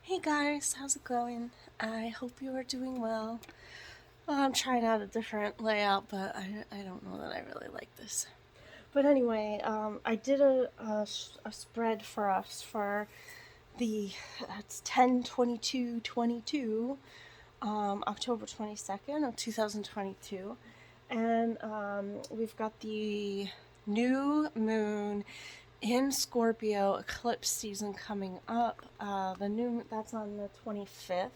Hey guys, how's it going? I hope you are doing well. I'm trying out a different layout, but I don't know that I really like this. But anyway, I did a spread for us for the it's 10/22/22, October 22nd of 2022, and we've got the new moon in Scorpio eclipse season coming up. That's on the 25th.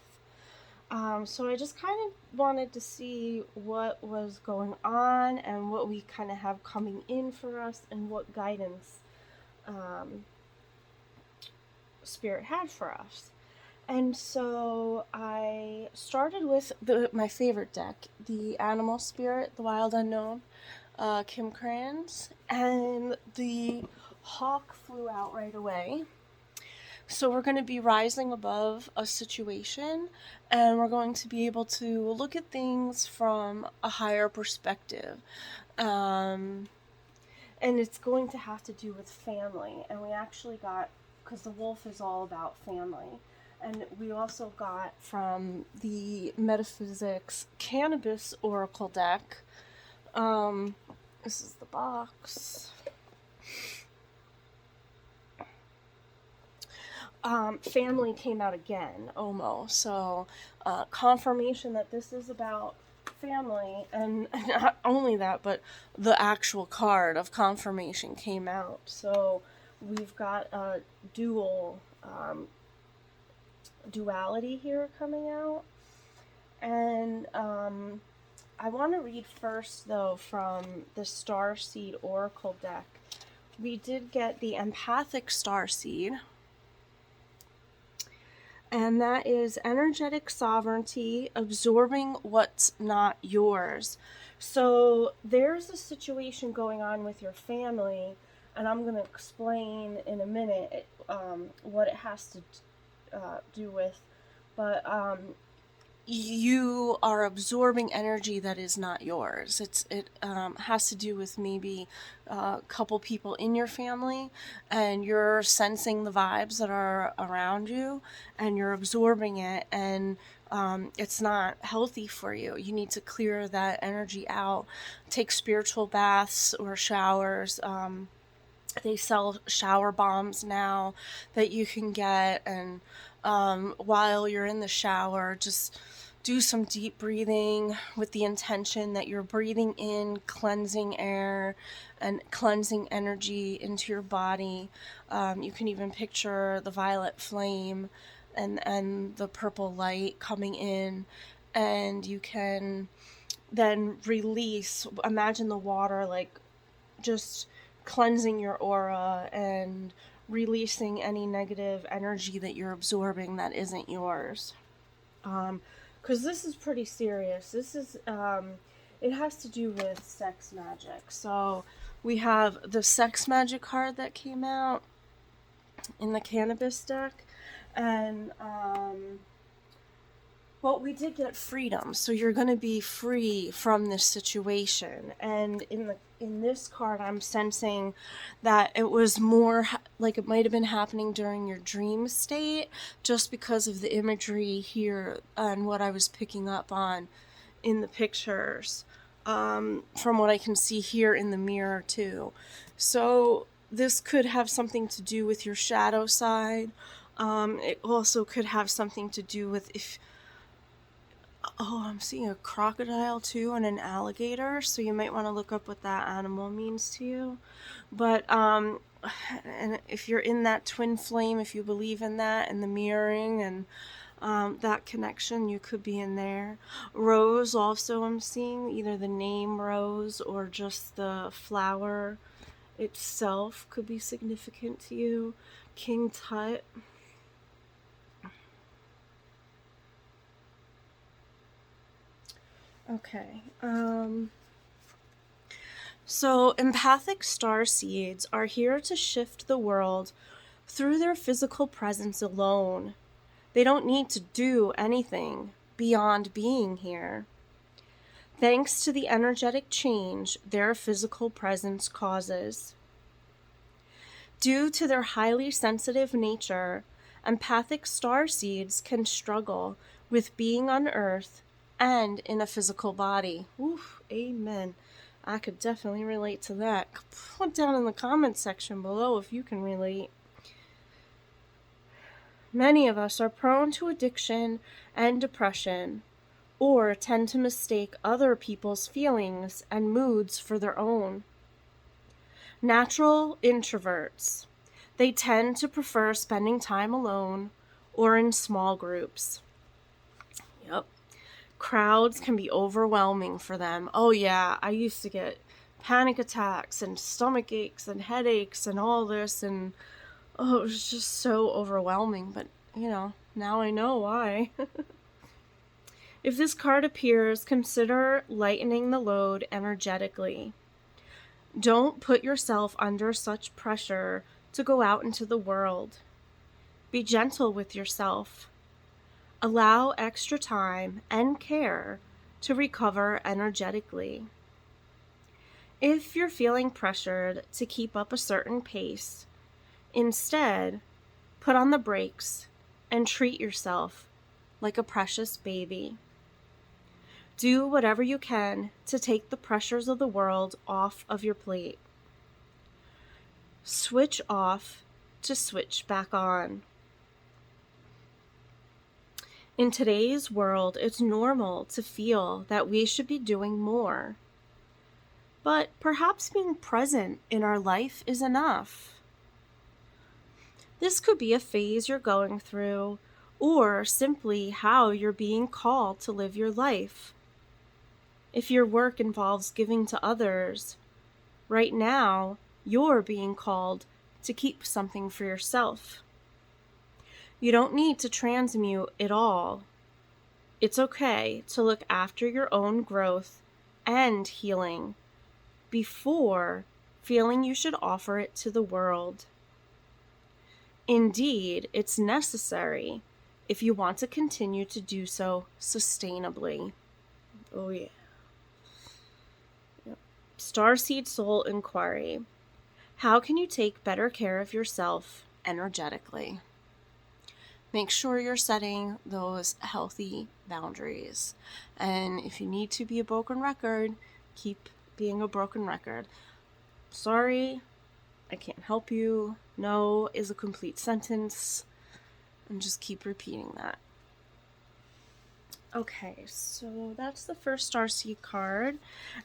So I just kind of wanted to see what was going on and what we kind of have coming in for us and what guidance um, Spirit had for us. And so I started with my favorite deck, the Animal Spirit, the Wild Unknown, Kim Kranz, and the hawk flew out right away. So we're going to be rising above a situation, and we're going to be able to look at things from a higher perspective. And it's going to have to do with family. And we actually got, because the wolf is all about family. And we also got from the Metaphysics Cannabis Oracle deck. This is the box. Family came out again, Omo. So confirmation that this is about family, and not only that, but the actual card of confirmation came out. So we've got a duality here coming out. And I want to read first, though, from the Starseed Oracle deck. We did get the Empathic Starseed, and that is energetic sovereignty, absorbing what's not yours. So there's a situation going on with your family, and I'm going to explain in a minute what it has to do with. But you are absorbing energy that is not yours. It has to do with maybe a couple people in your family, and you're sensing the vibes that are around you, and you're absorbing it, and it's not healthy for you. You need to clear that energy out. Take spiritual baths or showers. They sell shower bombs now that you can get, and while you're in the shower, just do some deep breathing with the intention that you're breathing in cleansing air and cleansing energy into your body. You can even picture the violet flame and the purple light coming in, and you can then release. Imagine the water like just cleansing your aura and releasing any negative energy that you're absorbing that isn't yours. Because this is pretty serious. This is, it has to do with sex magic. So we have the sex magic card that came out in the cannabis deck, and well, we did get freedom, so you're going to be free from this situation. And in this card, I'm sensing that it was more like it might have been happening during your dream state, just because of the imagery here and what I was picking up on in the pictures, from what I can see here in the mirror too. So this could have something to do with your shadow side. It also could have something to do with if... Oh, I'm seeing a crocodile too and an alligator, so you might want to look up what that animal means to you. But and if you're in that twin flame, if you believe in that and the mirroring and that connection, you could be in there. Rose also, I'm seeing either the name rose or just the flower itself could be significant to you. King Tut. Okay. So empathic star seeds are here to shift the world through their physical presence alone. They don't need to do anything beyond being here. Thanks to the energetic change their physical presence causes. Due to their highly sensitive nature Empathic star seeds can struggle with being on Earth and in a physical body. Oof, amen. I could definitely relate to that. Put down in the comments section below if you can relate. Many of us are prone to addiction and depression, or tend to mistake other people's feelings and moods for their own. Natural introverts. They tend to prefer spending time alone or in small groups. Yep. Crowds can be overwhelming for them. Oh yeah, I used to get panic attacks and stomach aches and headaches and all this, and oh, it was just so overwhelming, but now I know why. If this card appears, consider lightening the load energetically. Don't put yourself under such pressure to go out into the world. Be gentle with yourself. Allow extra time and care to recover energetically. If you're feeling pressured to keep up a certain pace, instead, put on the brakes and treat yourself like a precious baby. Do whatever you can to take the pressures of the world off of your plate. Switch off to switch back on. In today's world, it's normal to feel that we should be doing more. But perhaps being present in our life is enough. This could be a phase you're going through, or simply how you're being called to live your life. If your work involves giving to others, right now you're being called to keep something for yourself. You don't need to transmute it all. It's okay to look after your own growth and healing before feeling you should offer it to the world. Indeed, it's necessary if you want to continue to do so sustainably. Oh yeah. Yep. Starseed Soul Inquiry. How can you take better care of yourself energetically? Make sure you're setting those healthy boundaries. And if you need to be a broken record, keep being a broken record. Sorry, I can't help you. No is a complete sentence. And just keep repeating that. Okay, so that's the first Starseed card.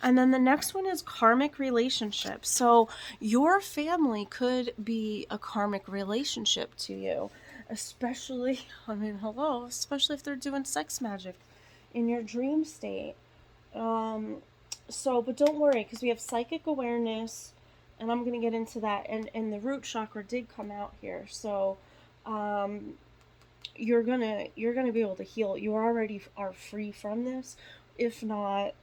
And then the next one is karmic relationships. So your family could be a karmic relationship to you. Especially if they're doing sex magic in your dream state. But don't worry, because we have psychic awareness, and I'm going to get into that. And the root chakra did come out here. So, you're gonna be able to heal. You already are free from this. If not,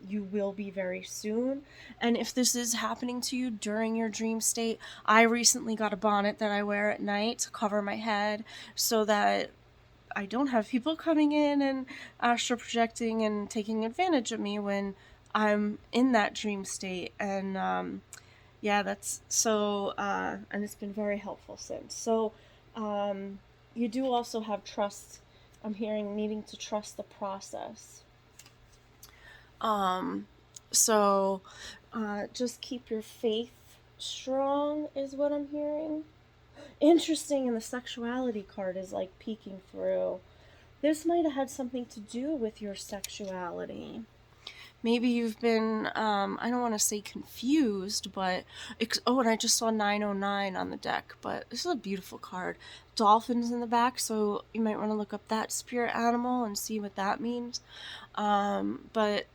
you will be very soon. And if this is happening to you during your dream state, I recently got a bonnet that I wear at night to cover my head so that I don't have people coming in and astral projecting and taking advantage of me when I'm in that dream state. And that's so, and it's been very helpful since. So, you do also have trust. I'm hearing needing to trust the process. Just keep your faith strong is what I'm hearing. Interesting, and the sexuality card is like peeking through. This might have had something to do with your sexuality. Maybe you've been, I don't want to say confused, but, and I just saw 909 on the deck, but this is a beautiful card. Dolphins in the back, so you might want to look up that spirit animal and see what that means. But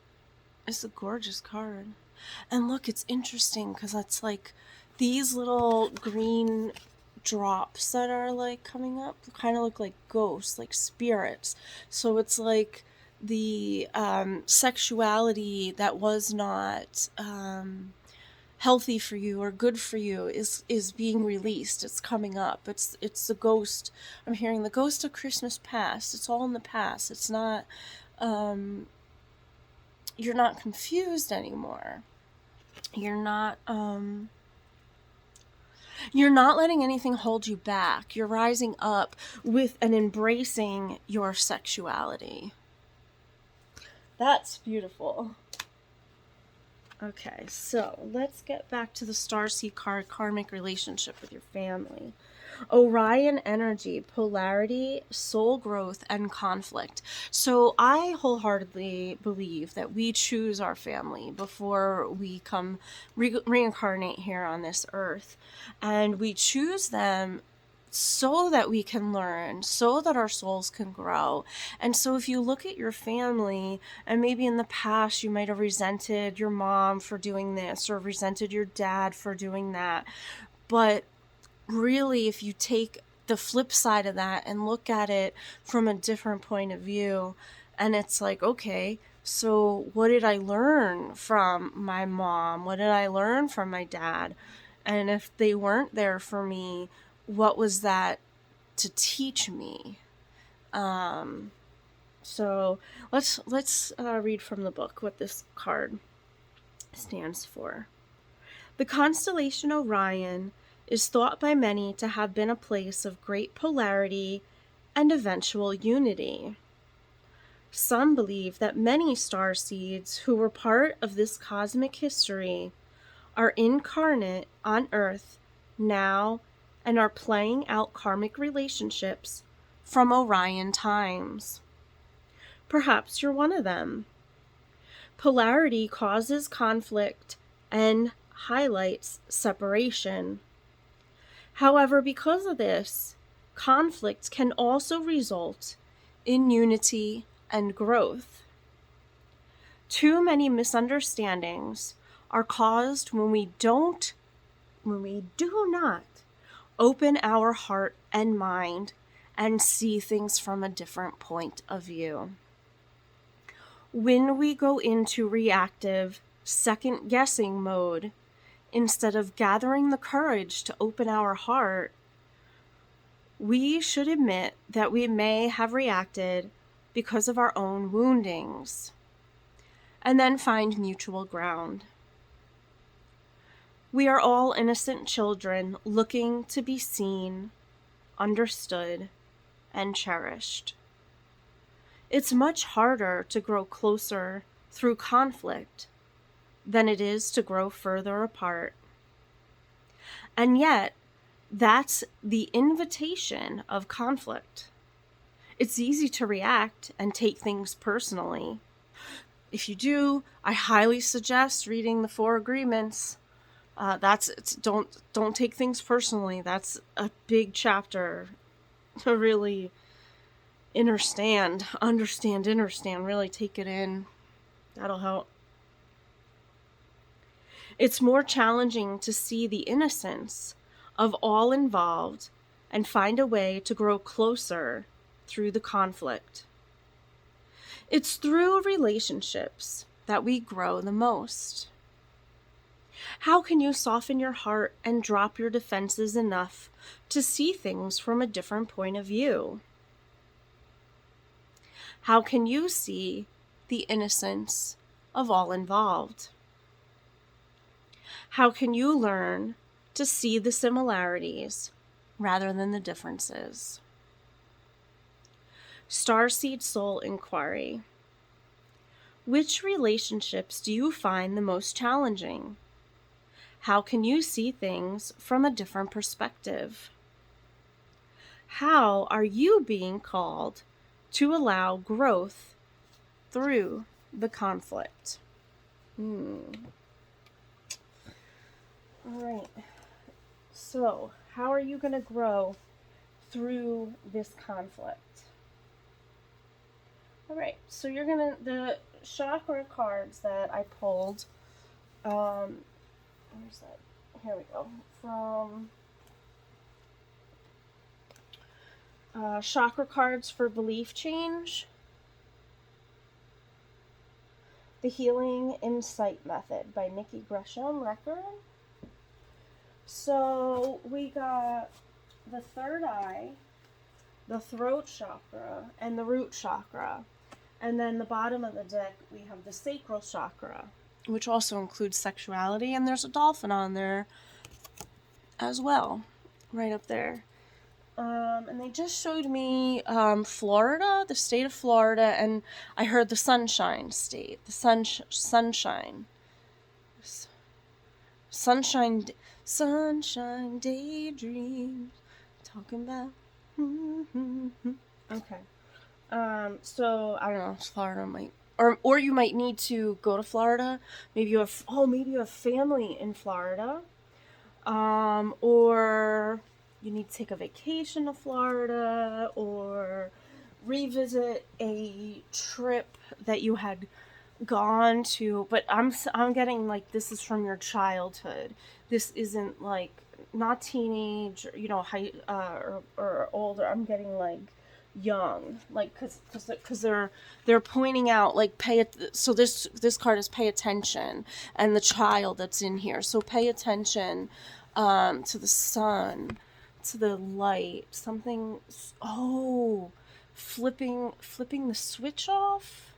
it's a gorgeous card. And look, it's interesting because it's like these little green drops that are like coming up kind of look like ghosts, like spirits. So it's like the sexuality that was not healthy for you or good for you is being released. It's coming up. It's the ghost. I'm hearing the ghost of Christmas past. It's all in the past. It's not you're not confused anymore. You're not You're not letting anything hold you back. You're rising up with and embracing your sexuality. That's beautiful. Okay, so let's get back to the Starseed card, karmic relationship with your family. Orion energy, polarity, soul growth, and conflict. So I wholeheartedly believe that we choose our family before we come reincarnate here on this earth. And we choose them so that we can learn, so that our souls can grow. And so if you look at your family, and maybe in the past you might have resented your mom for doing this or resented your dad for doing that, but really, if you take the flip side of that and look at it from a different point of view, and it's like, okay, so what did I learn from my mom? What did I learn from my dad? And if they weren't there for me, what was that to teach me? So let's read from the book what this card stands for. The constellation Orion is thought by many to have been a place of great polarity and eventual unity. Some believe that many star seeds who were part of this cosmic history are incarnate on Earth now and are playing out karmic relationships from Orion times. Perhaps you're one of them. Polarity causes conflict and highlights separation. However, because of this, conflict can also result in unity and growth. Too many misunderstandings are caused when we do not open our heart and mind and see things from a different point of view. When we go into reactive, second-guessing mode, instead of gathering the courage to open our heart, we should admit that we may have reacted because of our own woundings, and then find mutual ground. We are all innocent children looking to be seen, understood, and cherished. It's much harder to grow closer through conflict than it is to grow further apart. And yet, that's the invitation of conflict. It's easy to react and take things personally. If you do, I highly suggest reading the 4 Agreements. Don't take things personally. That's a big chapter to really understand, really take it in. That'll help. It's more challenging to see the innocence of all involved and find a way to grow closer through the conflict. It's through relationships that we grow the most. How can you soften your heart and drop your defenses enough to see things from a different point of view? How can you see the innocence of all involved? How can you learn to see the similarities rather than the differences? Starseed Soul Inquiry. Which relationships do you find the most challenging? How can you see things from a different perspective? How are you being called to allow growth through the conflict? All right. So, how are you going to grow through this conflict? All right. So the chakra cards that I pulled, where's that? Here we go. From Chakra Cards for Belief Change. The Healing Insight Method by Nikki Gresham Record. So we got the third eye, the throat chakra, and the root chakra. And then the bottom of the deck, we have the sacral chakra, which also includes sexuality, and there's a dolphin on there. as well, right up there. And they just showed me Florida, the state of Florida, and I heard the Sunshine State, the sunshine, sunshine, sunshine daydreams, talking about. Okay. So I don't know. Florida might, or you might need to go to Florida. Maybe maybe you have family in Florida. Or you need to take a vacation to Florida, or revisit a trip that you had gone to. But I'm getting like this is from your childhood. This isn't like not teenage, high or older. I'm getting like young, like because they're pointing out like so this card is pay attention, and the child that's in here, so pay attention to the sun, to the light, something. Oh, flipping the switch off.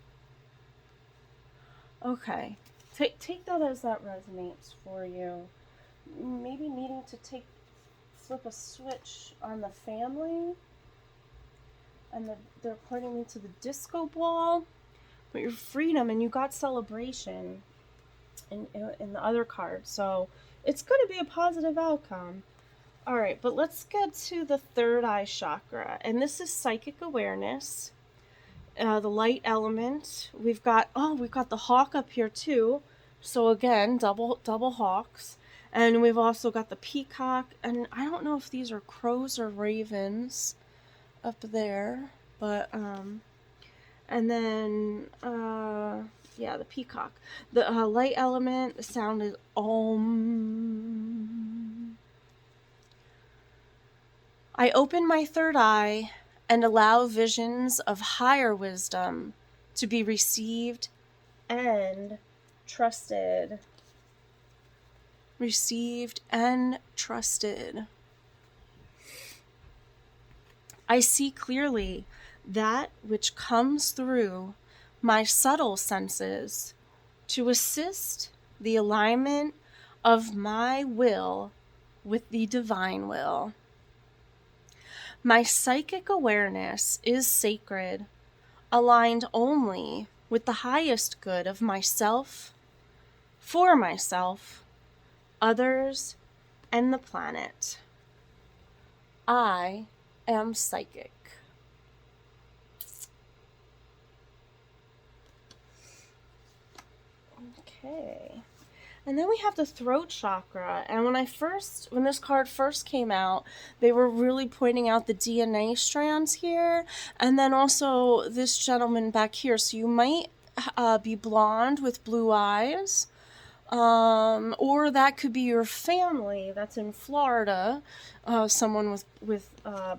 Okay, take that as that resonates for you. Maybe needing to flip a switch on the family. And they're pointing me to the disco ball, but your freedom, and you got celebration in the other card. So it's going to be a positive outcome. All right, but let's get to the third eye chakra. And this is psychic awareness, the light element. We've got the hawk up here too. So again, double hawks. And we've also got the peacock. And I don't know if these are crows or ravens up there, but and then the peacock, the light element, the sound is om. I open my third eye and allow visions of higher wisdom to be received and trusted. I see clearly that which comes through my subtle senses to assist the alignment of my will with the divine will. My psychic awareness is sacred, aligned only with the highest good of myself, for myself, others, and the planet. I am psychic. Okay. And then we have the throat chakra. And when this card first came out, they were really pointing out the DNA strands here. And then also this gentleman back here. So you might be blonde with blue eyes. Or that could be your family that's in Florida. Someone with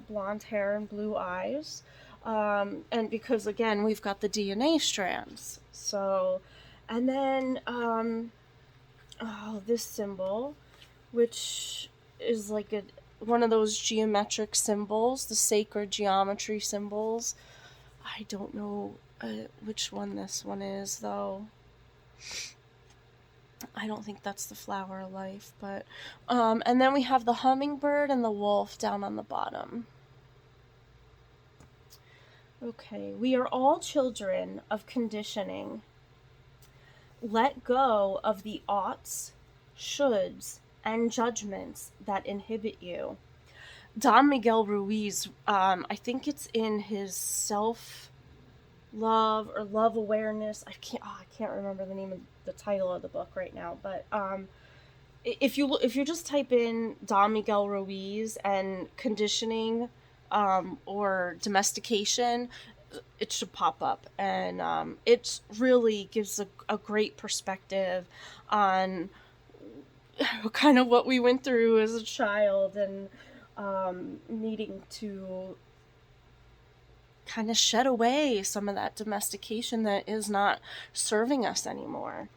blonde hair and blue eyes. And because, again, we've got the DNA strands. So, and then... this symbol, which is like one of those geometric symbols, the sacred geometry symbols. I don't know which one this one is, though. I don't think that's the flower of life, but and then we have the hummingbird and the wolf down on the bottom. Okay, we are all children of conditioning. Let go of the oughts, shoulds, and judgments that inhibit you. Don Miguel Ruiz, I think it's in his self-love or love awareness. I can't remember the name of the title of the book right now, but if you just type in Don Miguel Ruiz and conditioning or domestication, it should pop up, and it really gives a great perspective on kind of what we went through as a child, and needing to kind of shed away some of that domestication that is not serving us anymore.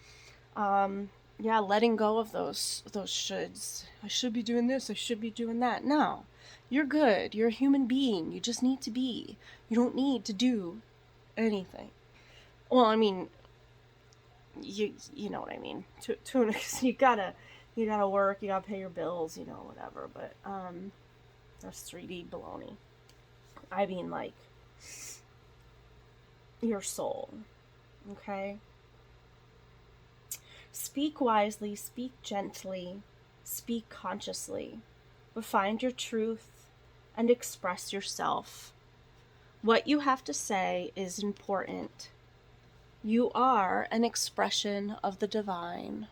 Letting go of those shoulds. I should be doing this, I should be doing that. No. You're good. You're a human being. You just need to be. You don't need to do anything. Well, I mean, you know what I mean. You gotta You gotta work, you gotta pay your bills, whatever. But that's 3D baloney. I mean, like, your soul. Okay? Speak wisely, speak gently, speak consciously, but find your truth and express yourself. What you have to say is important. You are an expression of the divine.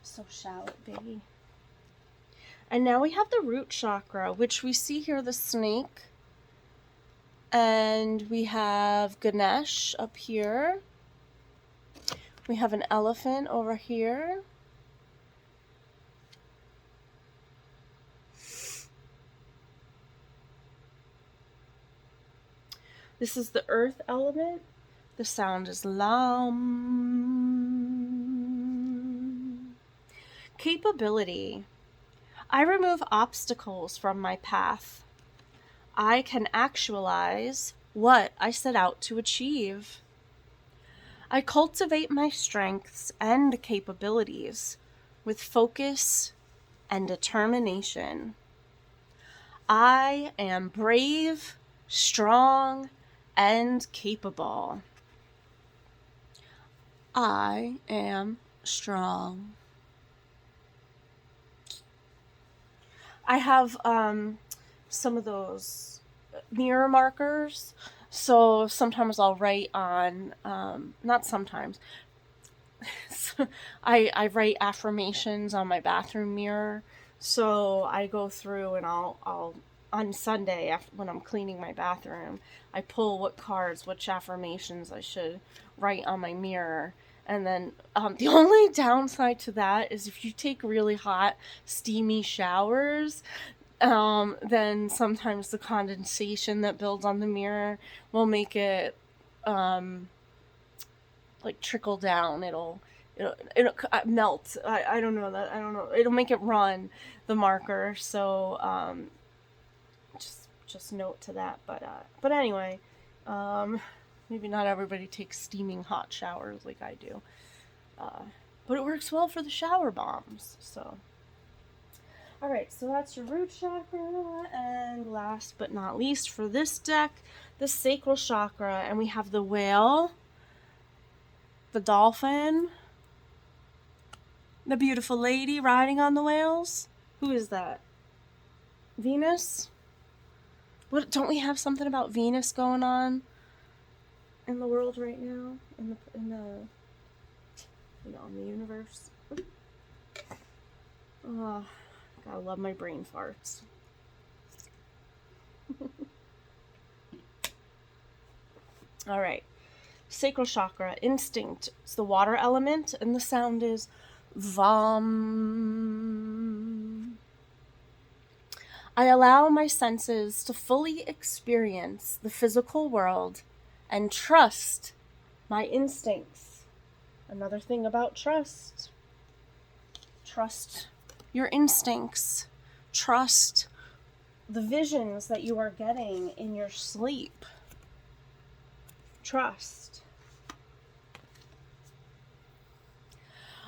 So shout it, baby. And now we have the root chakra, which we see here the snake. And we have Ganesh up here. We have an elephant over here. This is the earth element. The sound is Lam. Capability. I remove obstacles from my path. I can actualize what I set out to achieve. I cultivate my strengths and capabilities with focus and determination. I am brave, strong, and capable. I am strong. I have some of those mirror markers. So sometimes I'll write on, not sometimes, I write affirmations on my bathroom mirror. So I go through and I'll on Sunday when I'm cleaning my bathroom, I pull which affirmations I should write on my mirror. And then the only downside to that is if you take really hot, steamy showers, then sometimes the condensation that builds on the mirror will make it like trickle down. It'll melt. I don't know that. I don't know. It'll make it run, the marker. So just note to that. But anyway, maybe not everybody takes steaming hot showers like I do. But it works well for the shower bombs. So. Alright, so that's your root chakra, and last but not least for this deck, the sacral chakra, and we have the whale, the dolphin, the beautiful lady riding on the whales. Who is that? Venus? What, don't we have something about Venus going on in the world right now? In the universe? Oh, gotta love my brain farts. All right. Sacral chakra, instinct. It's the water element, and the sound is Vam. I allow my senses to fully experience the physical world and trust my instincts. Another thing about trust. Trust your instincts. Trust the visions that you are getting in your sleep. Trust.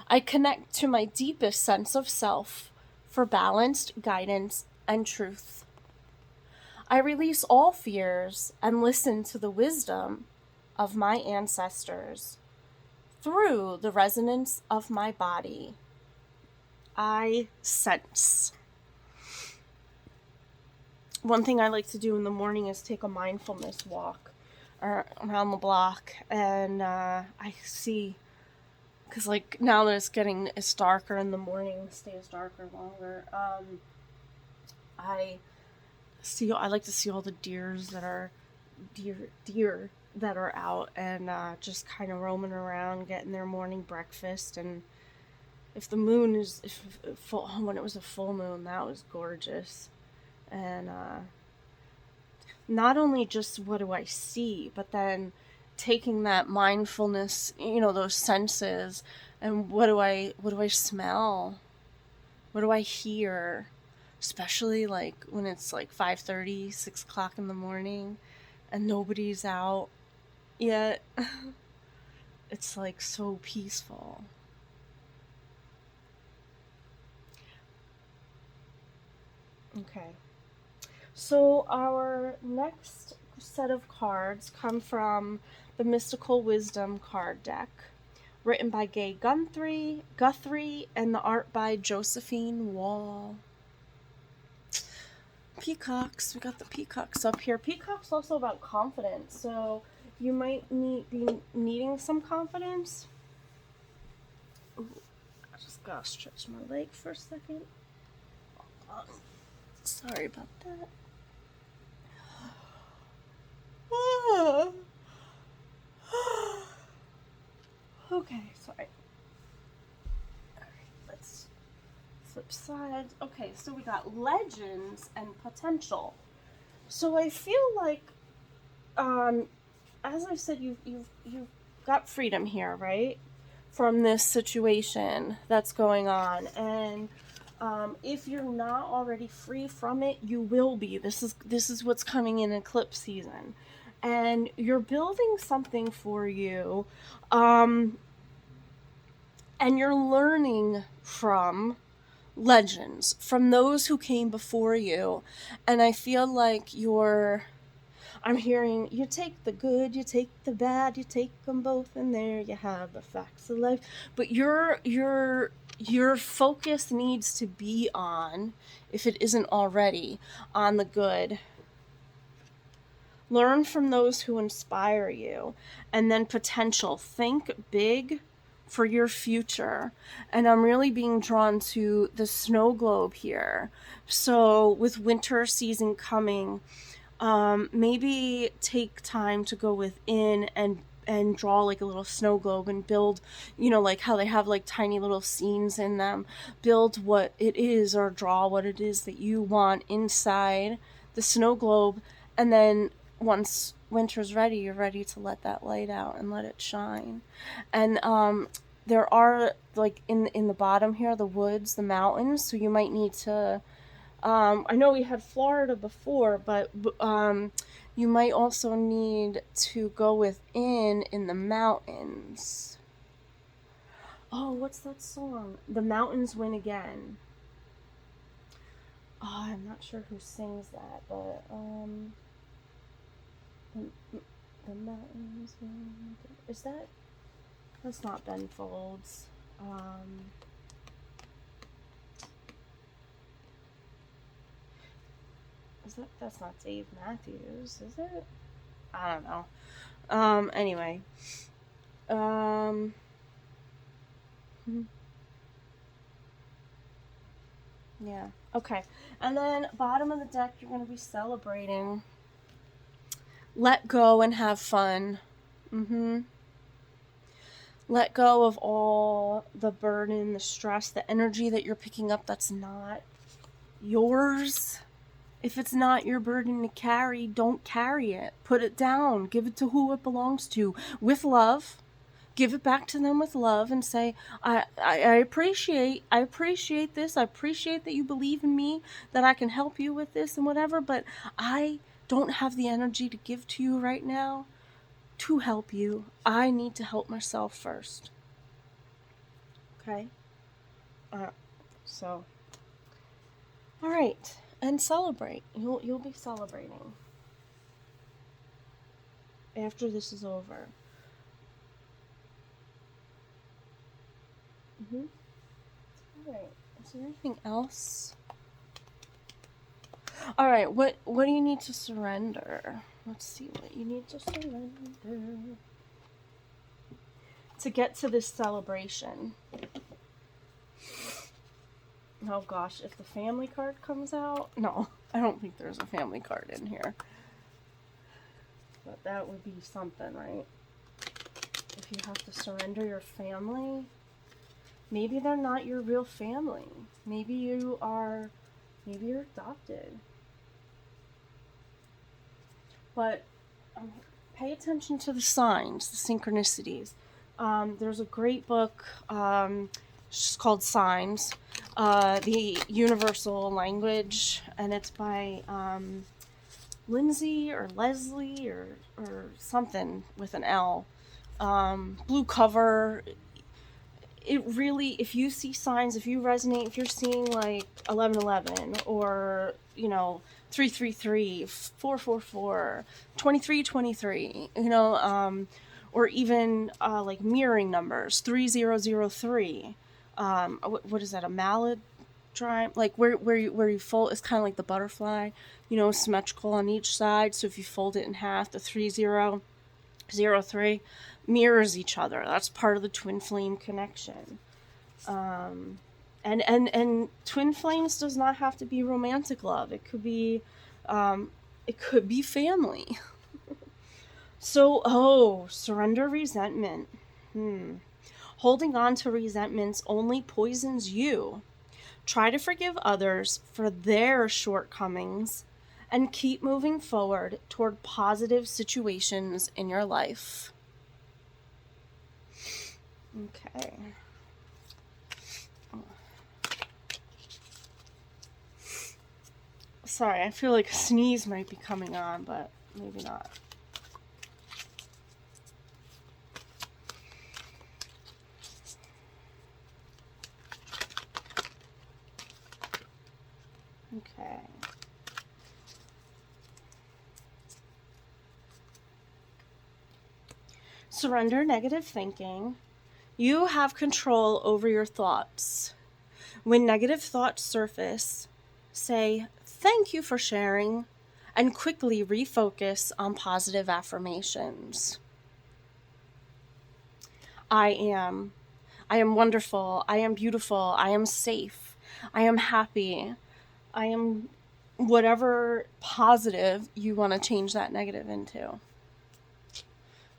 I connect to my deepest sense of self for balanced guidance and truth. I release all fears and listen to the wisdom of my ancestors through the resonance of my body. I sense. One thing I like to do in the morning is take a mindfulness walk around the block, and I see, because like now that it's darker in the morning, it stays darker longer. I like to see all the deer that are out and just kind of roaming around, getting their morning breakfast. And if the moon is when it was a full moon, that was gorgeous. And not only just what do I see, but then taking that mindfulness, those senses, and what do I smell? What do I hear? Especially like when it's like 5:30, 6 o'clock in the morning and nobody's out yet. it's like so peaceful. Okay. So our next set of cards come from the Mystical Wisdom card deck, written by Gay Guthrie, and the art by Josephine Wall. Peacocks. We got the peacocks up here. Peacocks also about confidence, so you might be needing some confidence. Ooh, I just gotta stretch my leg for a second. Sorry about that. Okay, sorry. Alright, let's flip sides. Okay, so we got legends and potential. So I feel like, as I've said, you've got freedom here, right? From this situation that's going on, and if you're not already free from it, you will be. This is what's coming in eclipse season, and you're building something for you, and you're learning from legends, from those who came before you, and I feel like I'm hearing you take the good, you take the bad, you take them both, and there you have the facts of life. But your focus needs to be on, if it isn't already, on the good. Learn from those who inspire you, and then potential. Think big for your future. And I'm really being drawn to the snow globe here. So with winter season coming, maybe take time to go within and draw like a little snow globe and build, like how they have like tiny little scenes in them. Build what it is, or draw what it is that you want inside the snow globe, and then once winter's ready, you're ready to let that light out and let it shine. And there are, like, in the bottom here, the woods, the mountains, so you might need to, I know we had Florida before, but you might also need to go within in the mountains. Oh, what's that song? The Mountains Win Again. Oh, I'm not sure who sings that, but the mountains win again. Is that's not Ben Folds. That's not Dave Matthews, is it? I don't know. Anyway. Yeah. Okay. And then bottom of the deck, you're going to be celebrating. Let go and have fun. Let go of all the burden, the stress, the energy that you're picking up that's not yours. If it's not your burden to carry, don't carry it. Put it down. Give it to who it belongs to with love. Give it back to them with love and say, I appreciate this. I appreciate that you believe in me, that I can help you with this and whatever, but I don't have the energy to give to you right now to help you. I need to help myself first. Okay? So, all right. And celebrate. You'll be celebrating after this is over. All right. Is there anything else? All right. What do you need to surrender? Let's see what you need to surrender to get to this celebration. Oh gosh, if the family card comes out, no, I don't think there's a family card in here. But that would be something, right? If you have to surrender your family, maybe they're not your real family. Maybe you're adopted. But pay attention to the signs, the synchronicities. There's a great book, it's called Signs, the Universal Language, and it's by Lindsay or Leslie or something with an L. blue cover. It really, if you see signs, if you resonate, if you're seeing like 1111 or, 333, 444, 2323, or even like mirroring numbers, 3003. What is that, a mallet? Like where you fold, it's kind of like the butterfly, symmetrical on each side. So if you fold it in half, the 3003 mirrors each other. That's part of the twin flame connection. And twin flames does not have to be romantic love. It could be family. So, surrender resentment. Holding on to resentments only poisons you. Try to forgive others for their shortcomings and keep moving forward toward positive situations in your life. Okay. Sorry, I feel like a sneeze might be coming on, but maybe not. Okay. Surrender negative thinking. You have control over your thoughts. When negative thoughts surface, say, "Thank you for sharing," and quickly refocus on positive affirmations. I am wonderful. I am beautiful. I am safe. I am happy. I am whatever positive you want to change that negative into.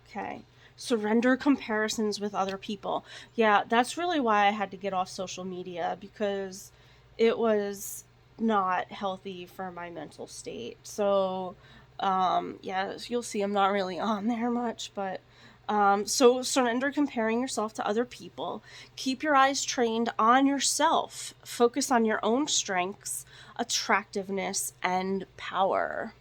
Okay. Surrender comparisons with other people. Yeah, that's really why I had to get off social media, because it was not healthy for my mental state. So, yeah, you'll see I'm not really on there much, but so surrender comparing yourself to other people. Keep your eyes trained on yourself. Focus on your own strengths, attractiveness, and power.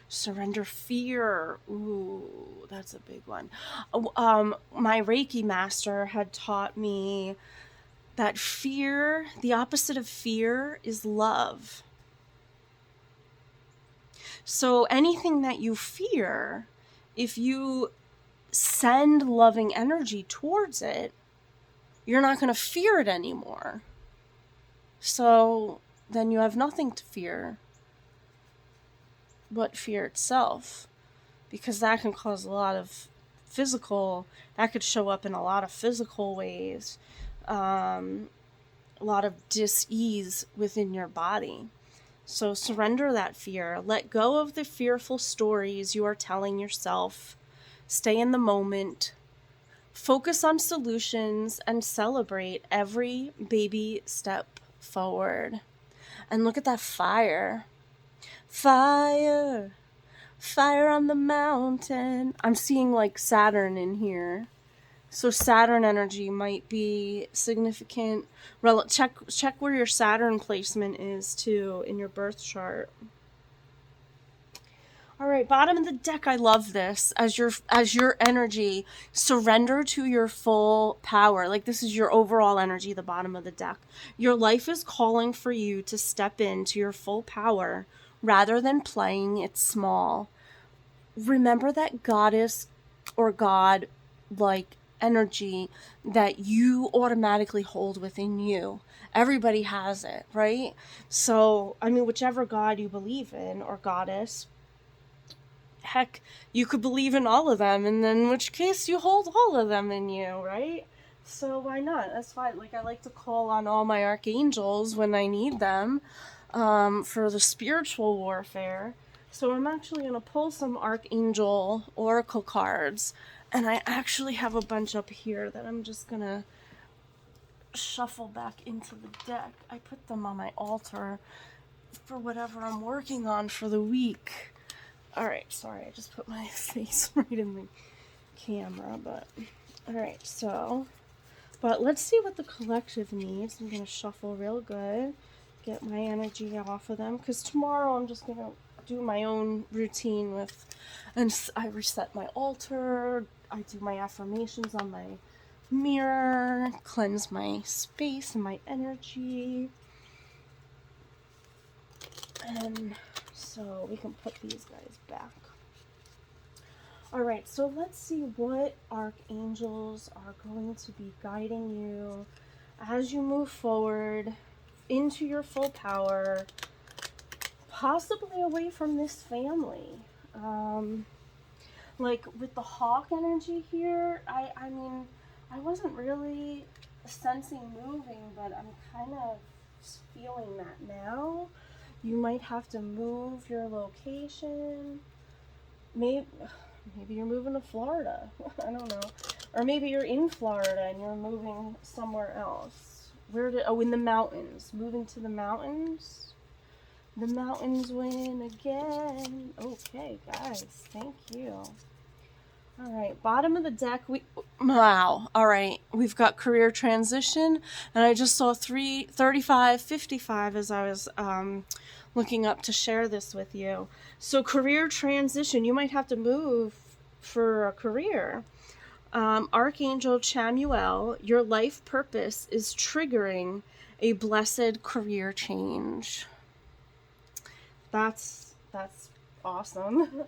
Surrender fear. Ooh, that's a big one. My Reiki master had taught me that fear, the opposite of fear, is love. So anything that you fear, if you send loving energy towards it, you're not going to fear it anymore. So then you have nothing to fear but fear itself, because that can cause a lot of that could show up in a lot of physical ways, a lot of dis-ease within your body. So surrender that fear. Let go of the fearful stories you are telling yourself. Stay in the moment. Focus on solutions and celebrate every baby step forward. And look at that fire. Fire. Fire on the mountain. I'm seeing like Saturn in here. So Saturn energy might be significant. Check where your Saturn placement is too in your birth chart. All right, bottom of the deck, I love this. As your energy, surrender to your full power. Like, this is your overall energy, the bottom of the deck. Your life is calling for you to step into your full power rather than playing it small. Remember that goddess or God, like, energy that you automatically hold within you. Everybody has it, right? So, I mean, whichever God you believe in or goddess, heck, you could believe in all of them, and then in which case you hold all of them in you, right? So why not? That's why, like, I like to call on all my archangels when I need them, for the spiritual warfare. So I'm actually going to pull some archangel oracle cards, and I actually have a bunch up here that I'm just going to shuffle back into the deck. I put them on my altar for whatever I'm working on for the week. Alright, sorry, I just put my face right in the camera, but... Alright, but let's see what the collective needs. I'm going to shuffle real good, get my energy off of them, because tomorrow I'm just going to do my own routine with, and I reset my altar. I do my affirmations on my mirror, cleanse my space and my energy. And so we can put these guys back. All right, so let's see what archangels are going to be guiding you as you move forward into your full power, possibly away from this family. Like with the hawk energy here, I mean, I wasn't really sensing moving, but I'm kind of feeling that now. You might have to move your location. Maybe you're moving to Florida. I don't know. Or maybe you're in Florida and you're moving somewhere else. In the mountains. Moving to the mountains. The mountains win again. Okay, guys. Thank you. All right, bottom of the deck. Wow. All right, we've got career transition, and I just saw 3555 as I was looking up to share this with you. So career transition, you might have to move for a career. Archangel Chamuel, your life purpose is triggering a blessed career change. That's awesome.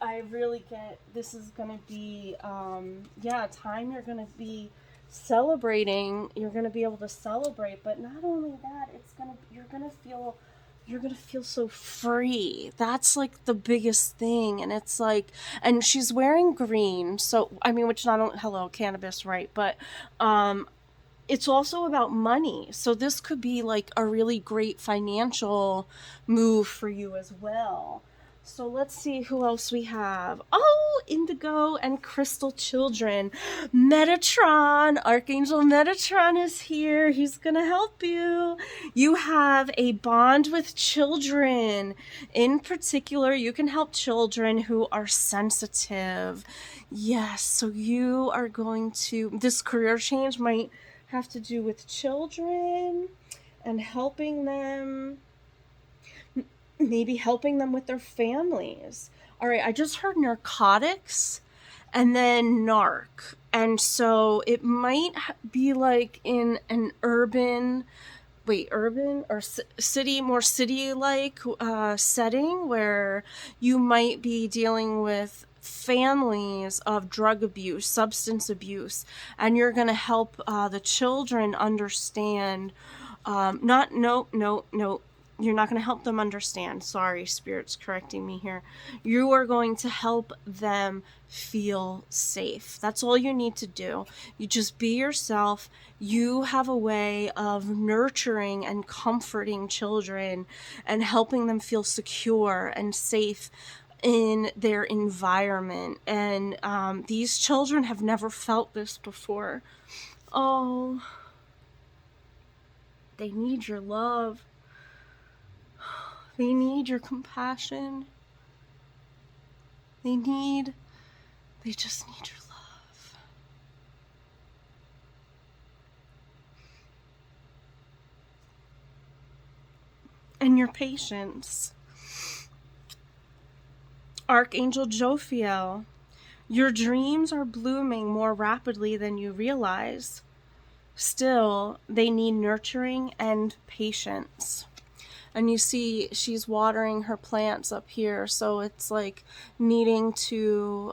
I really get, this is going to be, time you're going to be celebrating. You're going to be able to celebrate, but not only that, you're going to feel so free. That's like the biggest thing. And it's like, and she's wearing green. So, I mean, hello, cannabis, right? But, it's also about money. So this could be like a really great financial move for you as well. So let's see who else we have. Oh, Indigo and Crystal Children. Metatron, Archangel Metatron is here. He's going to help you. You have a bond with children. In particular, you can help children who are sensitive. Yes, so you are going to, this career change might have to do with children and helping them. Maybe helping them with their families. All right, I just heard narcotics and then narc. And so it might be like in an urban or city, more city-like setting where you might be dealing with families of drug abuse, substance abuse, and you're going to help the children understand. You're not going to help them understand. Sorry, Spirit's correcting me here. You are going to help them feel safe. That's all you need to do. You just be yourself. You have a way of nurturing and comforting children and helping them feel secure and safe in their environment. And these children have never felt this before. Oh, they need your love. They need your compassion. They just need your love. And your patience. Archangel Jophiel, your dreams are blooming more rapidly than you realize. Still, they need nurturing and patience. And you see she's watering her plants up here, so it's like needing to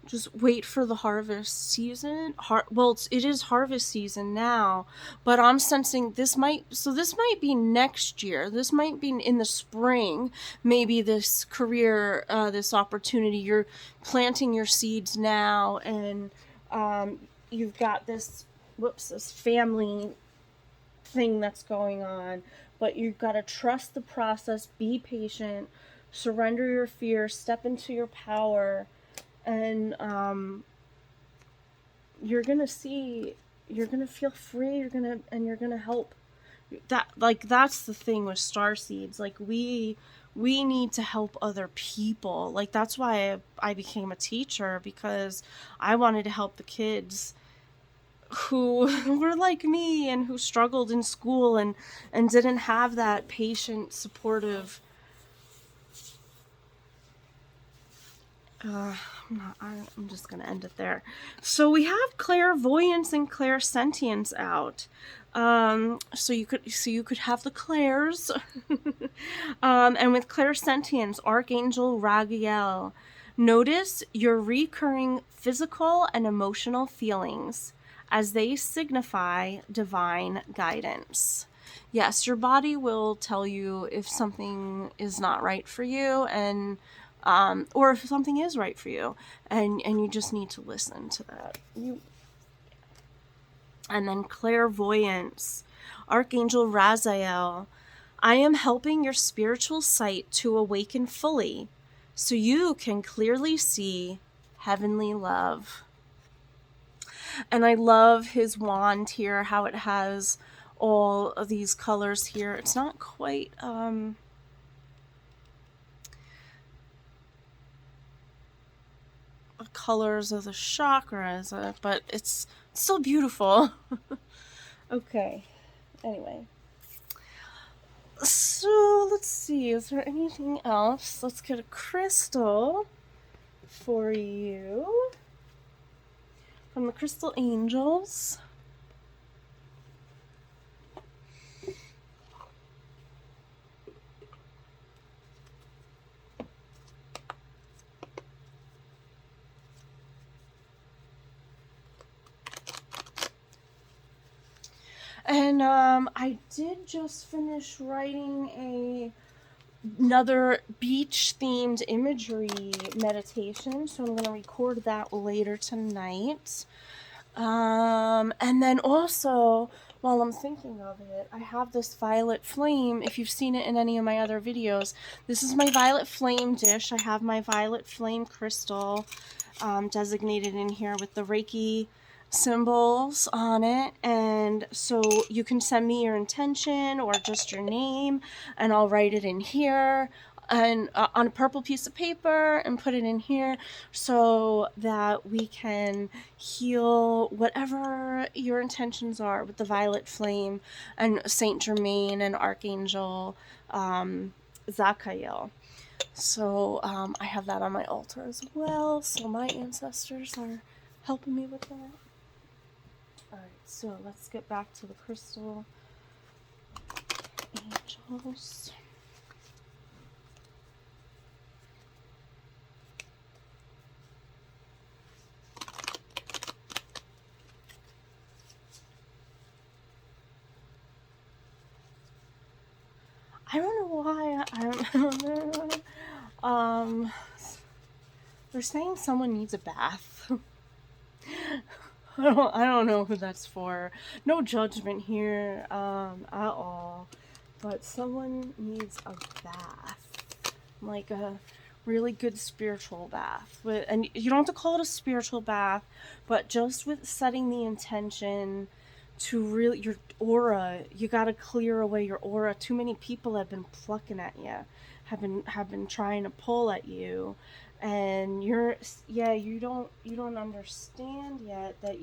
just wait for the harvest season. It is harvest season now, but I'm sensing this might be next year. This might be in the spring. Maybe this career, this opportunity, you're planting your seeds now, and you've got this family thing that's going on. But you've got to trust the process, be patient, surrender your fear, step into your power, and you're going to feel free, you're going to help. That's the thing with star seeds. Like, we need to help other people. Like, that's why I became a teacher, because I wanted to help the kids who were like me and who struggled in school and didn't have that patient, supportive I'm just going to end it there. So we have clairvoyance and clairsentience out. So you could have the clairs. And with clairsentience, Archangel Raguel, notice your recurring physical and emotional feelings as they signify divine guidance. Yes, your body will tell you if something is not right for you, and or if something is right for you, and you just need to listen to that. And then clairvoyance, Archangel Raziel, I am helping your spiritual sight to awaken fully, so you can clearly see heavenly love. And I love his wand here, how it has all of these colors here. It's not quite the colors of the chakras, but it's still beautiful. Okay, anyway. So let's see, is there anything else? Let's get a crystal for you from the Crystal Angels. And I did just finish writing another beach themed imagery meditation, so I'm going to record that later tonight. And then also, while I'm thinking of it, I have this violet flame. If you've seen it in any of my other videos, this is my violet flame dish. I have my violet flame crystal designated in here with the Reiki symbols on it, and so you can send me your intention or just your name, and I'll write it in here and on a purple piece of paper and put it in here so that we can heal whatever your intentions are with the violet flame and Saint Germain and Archangel Zachiel. So I have that on my altar as well, so my ancestors are helping me with that. Alright, so let's get back to the crystal angels. I don't know why they're saying someone needs a bath. I don't know who that's for. No judgment here at all. But someone needs a bath. Like a really good spiritual bath. And you don't have to call it a spiritual bath, but just with setting the intention to really, your aura, you gotta clear away your aura. Too many people have been plucking at you, have been trying to pull at you, and you don't understand yet that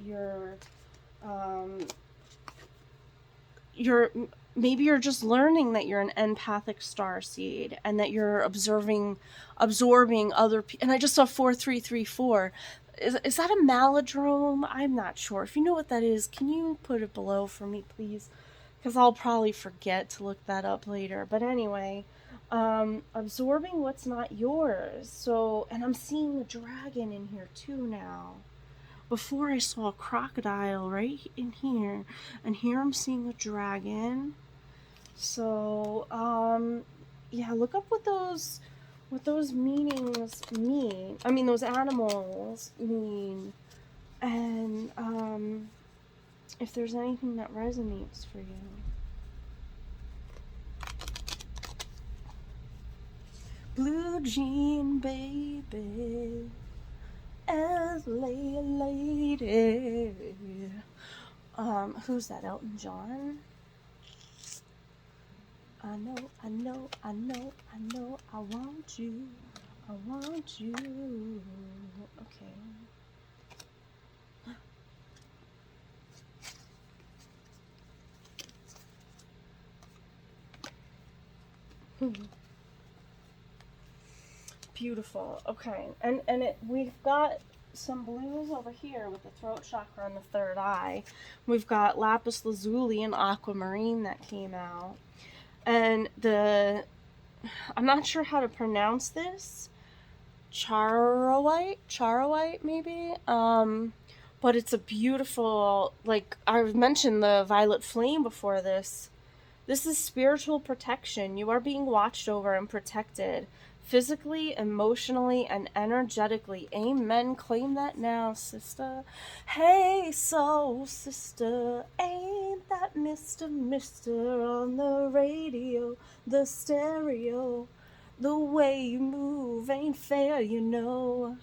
maybe you're just learning that you're an empathic starseed and that you're absorbing other people. And I just saw 4334. Is that a malodrome? I'm not sure. If you know what that is, can you put it below for me, please? Because I'll probably forget to look that up later. But anyway, absorbing what's not yours. So, and I'm seeing a dragon in here too now. Before I saw a crocodile right in here, and here I'm seeing a dragon. So, yeah, look up what those meanings mean. I mean, those animals mean, and if there's anything that resonates for you. Blue jean baby, as lady. Who's that? Elton John? I know, I want you. Okay. Beautiful. Okay. And we've got some blues over here with the throat chakra and the third eye. We've got lapis lazuli and aquamarine that came out. And I'm not sure how to pronounce this. Charoite maybe. But it's a beautiful, like I've mentioned the violet flame before this. This is spiritual protection. You are being watched over and protected physically, emotionally, and energetically. Amen. Claim that now, sister. Hey, soul sister, ain't that Mr. on the radio, the stereo? The way you move ain't fair, you know.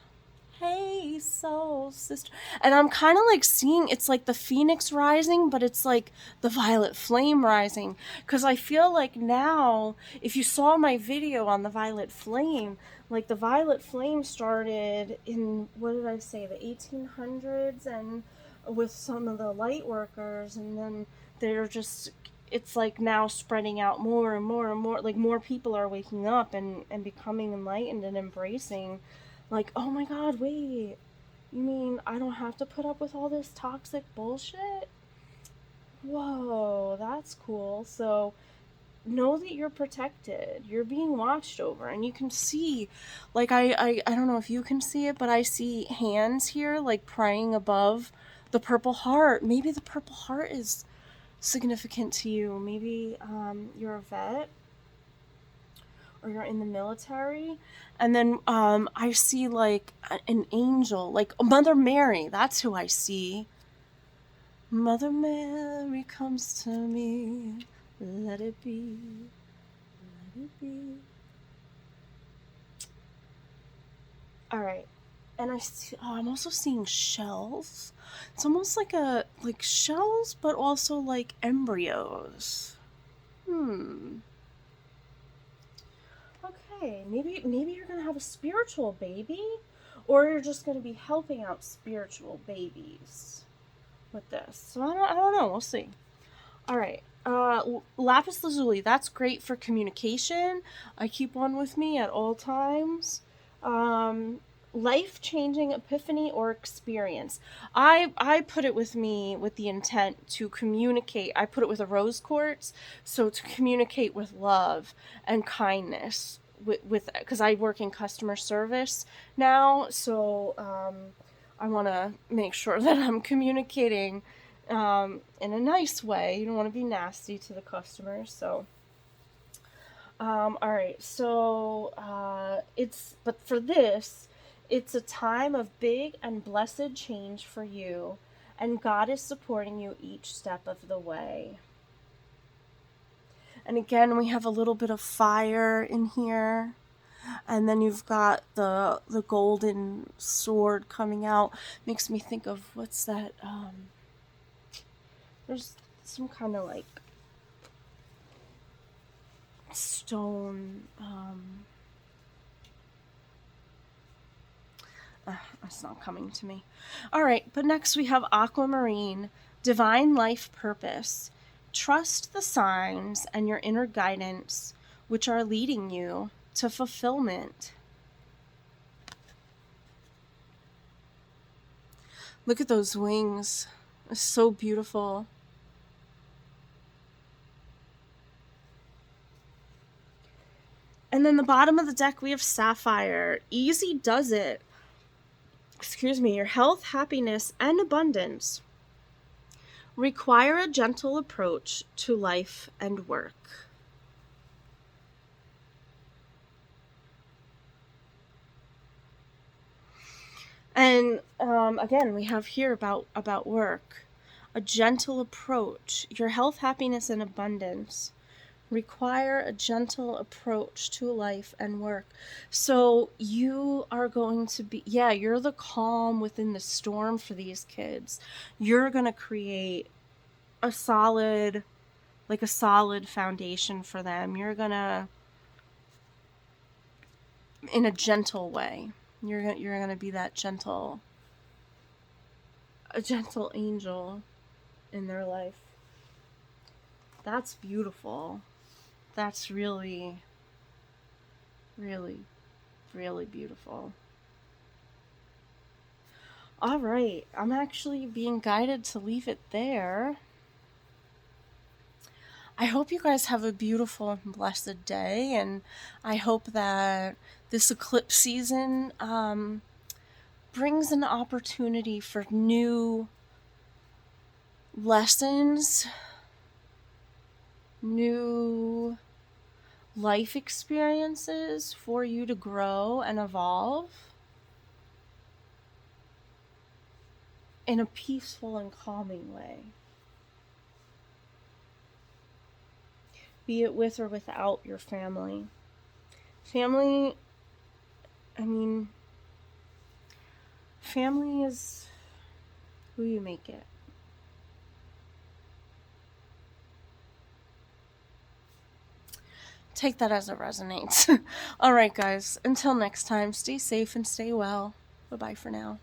Hey, soul sister. And I'm kind of like seeing it's like the phoenix rising, but it's like the violet flame rising. Because I feel like now, if you saw my video on the violet flame, like the violet flame started in, what did I say, the 1800s, and with some of the light workers, and then they're just, it's like now spreading out more and more and more. Like more people are waking up and becoming enlightened and embracing, like, oh my god, wait, you mean I don't have to put up with all this toxic bullshit? Whoa, that's cool. So know that you're protected. You're being watched over, and you can see, like, I don't know if you can see it, but I see hands here, like, praying above the purple heart. Maybe the purple heart is significant to you. Maybe you're a vet, or you're in the military. And then I see like an angel, like Mother Mary. That's who I see. Mother Mary comes to me. Let it be. Let it be. All right. And I'm also seeing shells. It's almost like shells, but also like embryos. Okay, maybe you're gonna have a spiritual baby, or you're just gonna be helping out spiritual babies with this. So I don't know. We'll see. All right. Lapis lazuli. That's great for communication. I keep one with me at all times. Um, Life-changing epiphany or experience. I put it with me with the intent to communicate. I put it with a rose quartz, so to communicate with love and kindness, with because I work in customer service now, so I want to make sure that I'm communicating in a nice way. You don't want to be nasty to the customers. So all right, so but for this, it's a time of big and blessed change for you, and God is supporting you each step of the way. And again, we have a little bit of fire in here. And then you've got the golden sword coming out. Makes me think of, what's that? There's some kind of like stone. It's not coming to me. All right, but next we have aquamarine, divine life purpose. Trust the signs and your inner guidance, which are leading you to fulfillment. Look at those wings. It's so beautiful. And then the bottom of the deck, we have sapphire. Easy does it. Excuse me. Your health, happiness, and abundance require a gentle approach to life and work. And again, we have here about work. A gentle approach. Your health, happiness, and abundance require a gentle approach to life and work. So you are going to be, you're the calm within the storm for these kids. You're going to create a solid foundation for them. You're going to, in a gentle way, you're going to be that a gentle angel in their life. That's beautiful. That's really, really Really beautiful. All right, I'm actually being guided to leave it there. I hope you guys have a beautiful and blessed day, and I hope that this eclipse season brings an opportunity for new lessons, new life experiences for you to grow and evolve in a peaceful and calming way. Be it with or without your family. Family, I mean, family is who you make it. Take that as it resonates. All right, guys. Until next time, stay safe and stay well. Bye-bye for now.